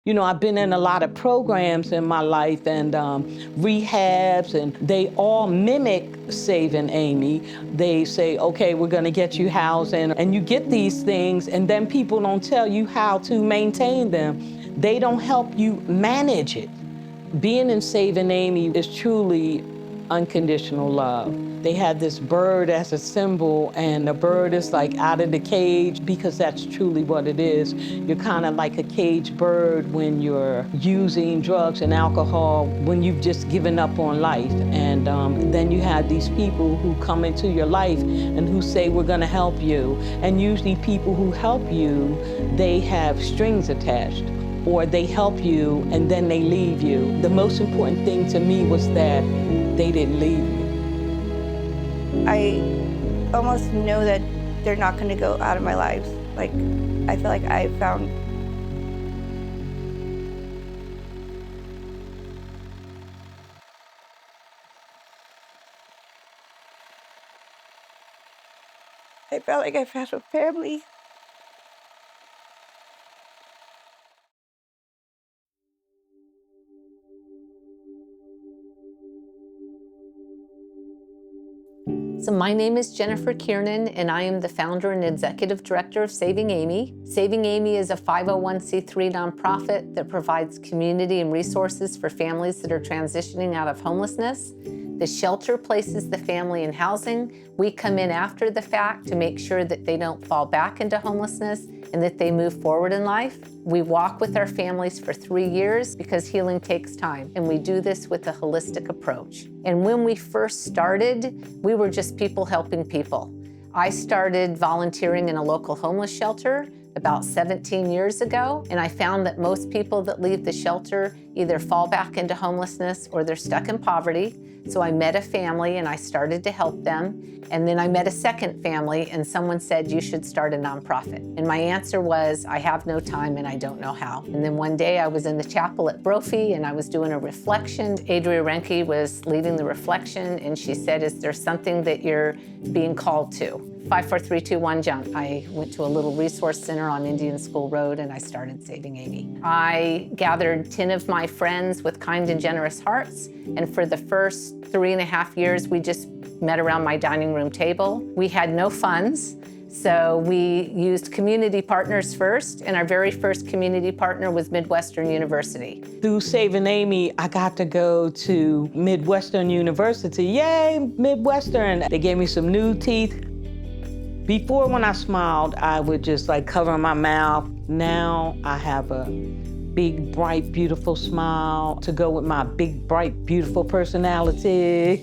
You know, I've been in a lot of programs in my life and rehabs, and they all mimic Saving Amy. They say, okay, we're gonna get you housing, and you get these things, and then people don't tell you how to maintain them. They don't help you manage it. Being in Saving Amy is truly unconditional love. They had this bird as a symbol, and the bird is like out of the cage, because that's truly what it is. You're kind of like a caged bird when you're using drugs and alcohol, when you've just given up on life. And then you have these people who come into your life and who say, we're gonna help you. And usually people who help you, they have strings attached, or they help you and then they leave you. The most important thing to me was that they didn't leave me. I almost know that they're not going to go out of my life. Like, I feel like I found I found a family. So my name is Jennifer Kiernan, and I am the founder and executive director of Saving Amy. Saving Amy is a 501c3 nonprofit that provides community and resources for families that are transitioning out of homelessness. The shelter places the family in housing. We come in after the fact to make sure that they don't fall back into homelessness and that they move forward in life. We walk with our families for 3 years because healing takes time, and we do this with a holistic approach. And when we first started, we were just people helping people. I started volunteering in a local homeless shelter about 17 years ago, and I found that most people that leave the shelter either fall back into homelessness or they're stuck in poverty. So I met a family and I started to help them. And then I met a second family and someone said, you should start a nonprofit. And my answer was, I have no time and I don't know how. And then one day I was in the chapel at Brophy and I was doing a reflection. Adria Renke was leading the reflection and she said, is there something that you're being called to? 5, 4, 3, 2, 1, jump. I went to a little resource center on Indian School Road and I started Saving Amy. I gathered 10 of my friends with kind and generous hearts, and for the first 3.5 years, we just met around my dining room table. We had no funds, so we used community partners first, and our very first community partner was Midwestern University. Through Saving Amy, I got to go to Midwestern University. Yay, Midwestern. They gave me some new teeth. Before, when I smiled, I would just like cover my mouth. Now I have a big, bright, beautiful smile to go with my big, bright, beautiful personality.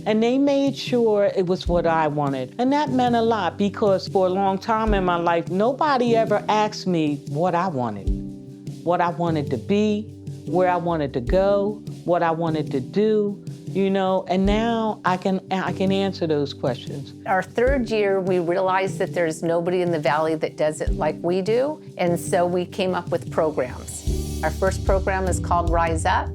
And they made sure it was what I wanted. And that meant a lot because for a long time in my life, nobody ever asked me what I wanted to be, where I wanted to go, what I wanted to do. You know, and now I can answer those questions. Our third year, we realized that there's nobody in the Valley that does it like we do, and so we came up with programs. Our first program is called Rise Up,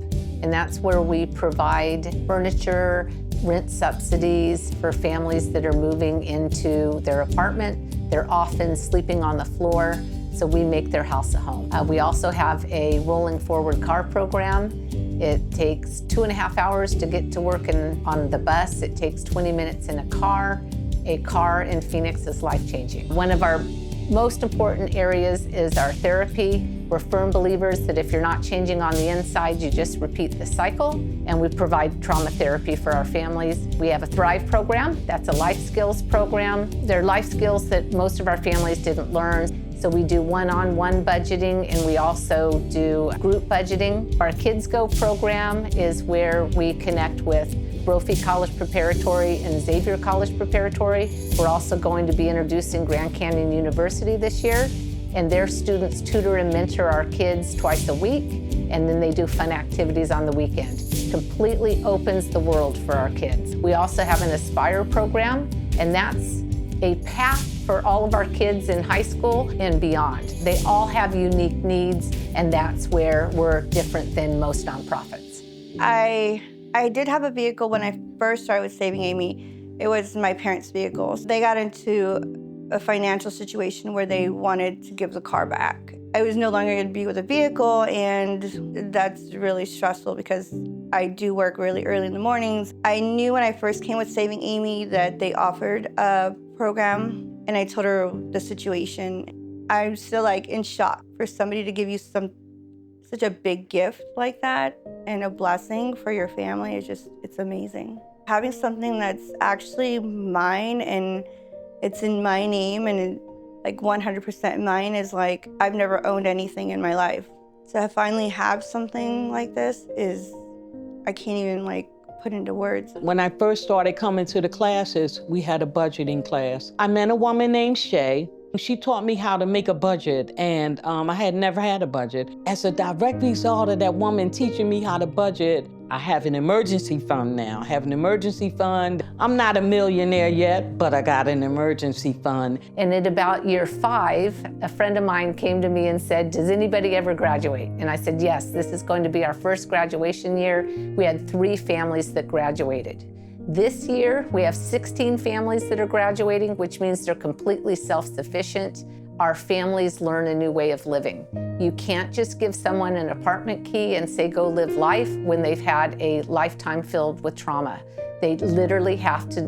and that's where we provide furniture, rent subsidies for families that are moving into their apartment. They're often sleeping on the floor, so we make their house a home. We also have a rolling forward car program. It takes 2.5 hours to get to work on the bus. It takes 20 minutes in a car. A car in Phoenix is life-changing. One of our most important areas is our therapy. We're firm believers that if you're not changing on the inside, you just repeat the cycle. And we provide trauma therapy for our families. We have a Thrive program. That's a life skills program. They're life skills that most of our families didn't learn. So we do one-on-one budgeting, and we also do group budgeting. Our Kids Go program is where we connect with Brophy College Preparatory and Xavier College Preparatory. We're also going to be introducing Grand Canyon University this year, and their students tutor and mentor our kids twice a week, and then they do fun activities on the weekend. Completely opens the world for our kids. We also have an Aspire program, and that's a path for all of our kids in high school and beyond. They all have unique needs, and that's where we're different than most nonprofits. I did have a vehicle when I first started with Saving Amy. It was my parents' vehicles. They got into a financial situation where they wanted to give the car back. I was no longer going to be with a vehicle, and that's really stressful because I do work really early in the mornings. I knew when I first came with Saving Amy that they offered a program, and I told her the situation. I'm still like in shock for somebody to give you such a big gift like that and a blessing for your family. It's amazing. Having something that's actually mine and it's in my name and like 100% mine is like, I've never owned anything in my life. So to finally have something like this I can't even like put into words. When I first started coming to the classes, we had a budgeting class. I met a woman named Shay. She taught me how to make a budget, and I had never had a budget. As a direct result of that woman teaching me how to budget, I have an emergency fund now. I have an emergency fund. I'm not a millionaire yet, but I got an emergency fund. And at about year 5, a friend of mine came to me and said, does anybody ever graduate? And I said, yes, this is going to be our first graduation year. We had 3 families that graduated. This year, we have 16 families that are graduating, which means they're completely self-sufficient. Our families learn a new way of living. You can't just give someone an apartment key and say, go live life when they've had a lifetime filled with trauma. They literally have to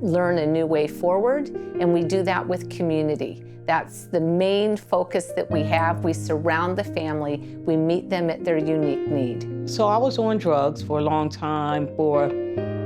learn a new way forward, and we do that with community. That's the main focus that we have. We surround the family. We meet them at their unique need. So I was on drugs for a long time,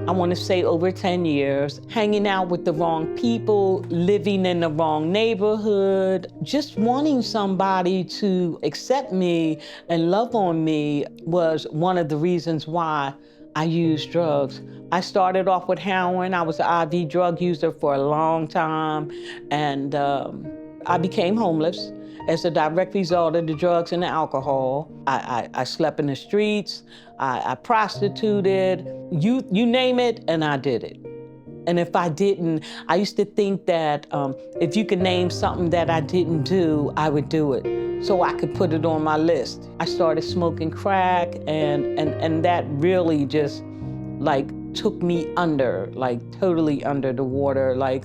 I want to say over 10 years, hanging out with the wrong people, living in the wrong neighborhood, just wanting somebody to accept me and love on me was one of the reasons why I used drugs. I started off with heroin. I was an IV drug user for a long time, and I became homeless as a direct result of the drugs and the alcohol. I slept in the streets, I prostituted, you name it, and I did it. And if I didn't, I used to think that if you could name something that I didn't do, I would do it, so I could put it on my list. I started smoking crack, and that really just like took me under, like totally under the water, like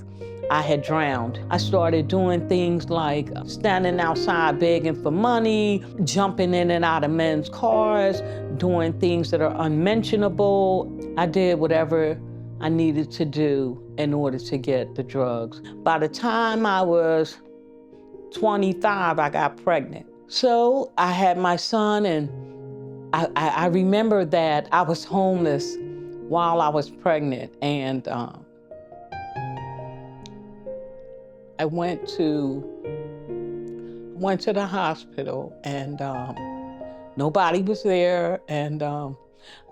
I had drowned. I started doing things like standing outside begging for money, jumping in and out of men's cars, doing things that are unmentionable. I did whatever I needed to do in order to get the drugs. By the time I was 25, I got pregnant. So I had my son, and I remember that I was homeless while I was pregnant, and I went to the hospital, and nobody was there, and I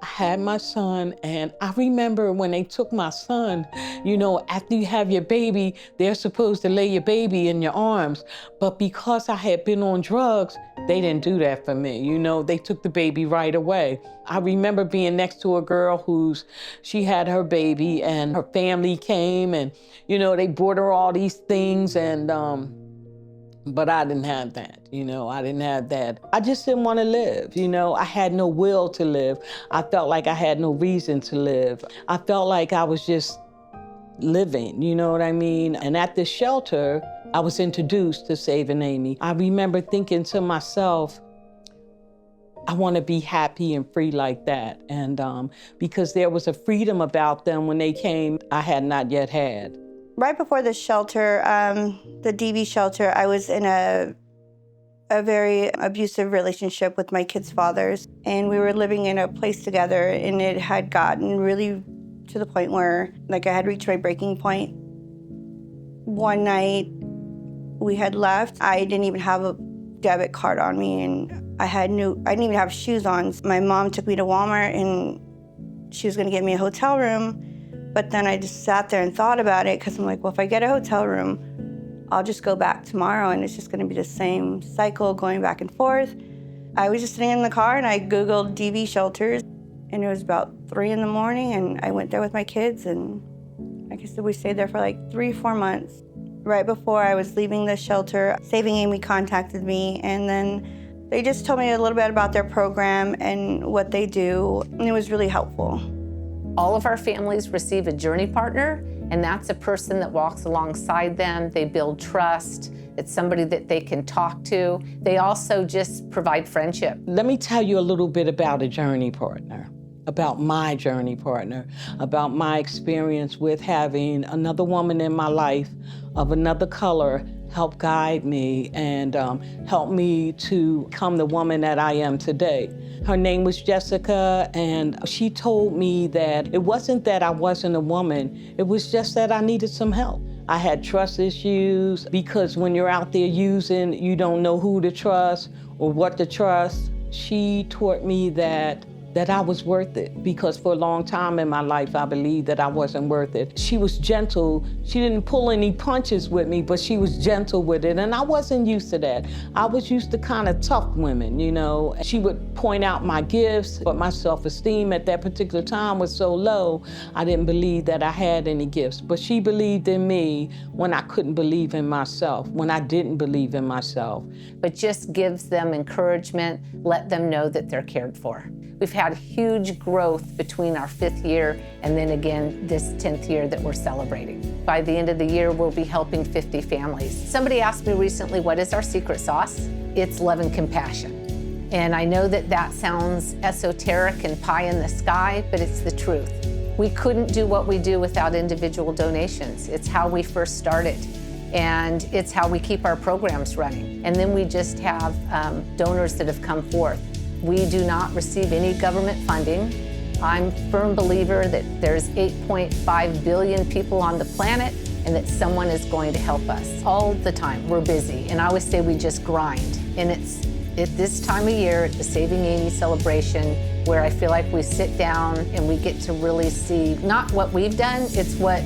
had my son, and I remember when they took my son, you know, after you have your baby, they're supposed to lay your baby in your arms, but because I had been on drugs, they didn't do that for me, you know, they took the baby right away. I remember being next to a girl she had her baby, and her family came, and, you know, they brought her all these things, and but I didn't have that, you know, I didn't have that. I just didn't want to live, you know, I had no will to live. I felt like I had no reason to live. I felt like I was just living, you know what I mean? And at this shelter, I was introduced to Saving Amy. I remember thinking to myself, I want to be happy and free like that. And because there was a freedom about them when they came, I had not yet had. Right before the shelter, the DV shelter, I was in a very abusive relationship with my kids' fathers. And we were living in a place together, and it had gotten really to the point where, like, I had reached my breaking point. One night, we had left. I didn't even have a debit card on me, and I didn't even have shoes on. My mom took me to Walmart, and she was gonna get me a hotel room. But then I just sat there and thought about it, because I'm like, well, if I get a hotel room, I'll just go back tomorrow, and it's just gonna be the same cycle going back and forth. I was just sitting in the car, and I Googled DV shelters, and it was about 3 in the morning, and I went there with my kids, and like I said, we stayed there for like 3-4 months. Right before I was leaving the shelter, Saving Amy contacted me, and then they just told me a little bit about their program and what they do, and it was really helpful. All of our families receive a journey partner, And that's a person that walks alongside them. They build trust. It's somebody that they can talk to. They also just provide friendship. Let me tell you a little bit about a journey partner, about my journey partner, about my experience with having another woman in my life of another color help guide me and help me to become the woman that I am today. Her name was Jessica, and she told me that it wasn't that I wasn't a woman, it was just that I needed some help. I had trust issues because when you're out there using, you don't know who to trust or what to trust. She taught me that I was worth it, because for a long time in my life, I believed that I wasn't worth it. She was gentle. She didn't pull any punches with me, but she was gentle with it, and I wasn't used to that. I was used to kind of tough women, you know. She would point out my gifts, but my self-esteem at that particular time was so low, I didn't believe that I had any gifts. But she believed in me when I couldn't believe in myself, when I didn't believe in myself. But just gives them encouragement, let them know that they're cared for. We've had huge growth between our 5th year and then again this 10th year that we're celebrating. By the end of the year, we'll be helping 50 families. Somebody asked me recently, what is our secret sauce? It's love and compassion. And I know that that sounds esoteric and pie in the sky, but it's the truth. We couldn't do what we do without individual donations. It's how we first started. And it's how we keep our programs running. And then we just have donors that have come forth. We do not receive any government funding. I'm a firm believer that there's 8.5 billion people on the planet and that someone is going to help us. All the time, we're busy. And I always say we just grind. And it's at this time of year, at the Saving Amy celebration, where I feel like we sit down and we get to really see not what we've done, it's what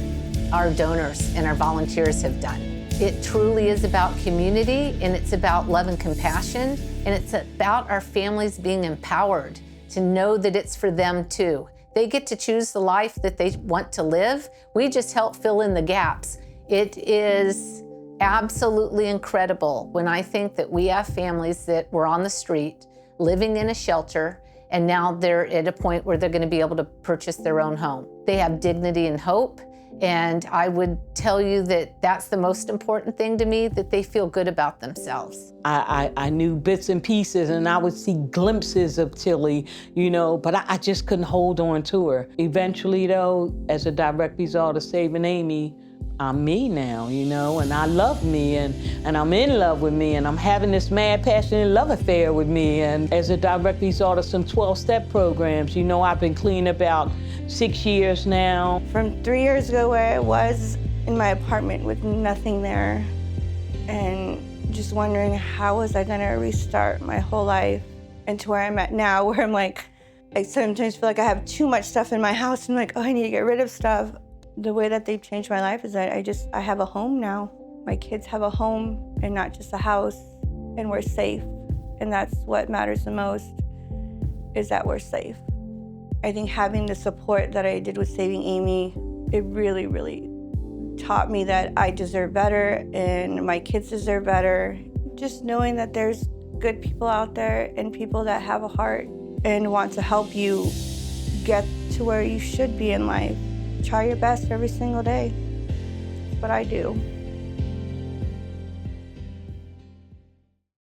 our donors and our volunteers have done. It truly is about community, and it's about love and compassion, and it's about our families being empowered to know that it's for them too. They get to choose the life that they want to live. We just help fill in the gaps. It is absolutely incredible when I think that we have families that were on the street, living in a shelter, and now they're at a point where they're going to be able to purchase their own home. They have dignity and hope. And I would tell you that that's the most important thing to me, that they feel good about themselves. I knew bits and pieces, and I would see glimpses of Tilly, you know, but I just couldn't hold on to her. Eventually, though, as a direct result of Saving Amy, I'm me now, you know, and I love me, and I'm in love with me, and I'm having this mad, passionate love affair with me. And as a direct result of some 12-step programs, you know, I've been clean about 6 years now. From 3 years ago, where I was in my apartment with nothing there, and just wondering how was I gonna restart my whole life, into where I'm at now, where I'm like, I sometimes feel like I have too much stuff in my house. I'm like, oh, I need to get rid of stuff. The way that they've changed my life is that I have a home now. My kids have a home and not just a house, and we're safe. And that's what matters the most, is that we're safe. I think having the support that I did with Saving Amy, it really, really taught me that I deserve better and my kids deserve better. Just knowing that there's good people out there and people that have a heart and want to help you get to where you should be in life. Try your best every single day. That's what I do.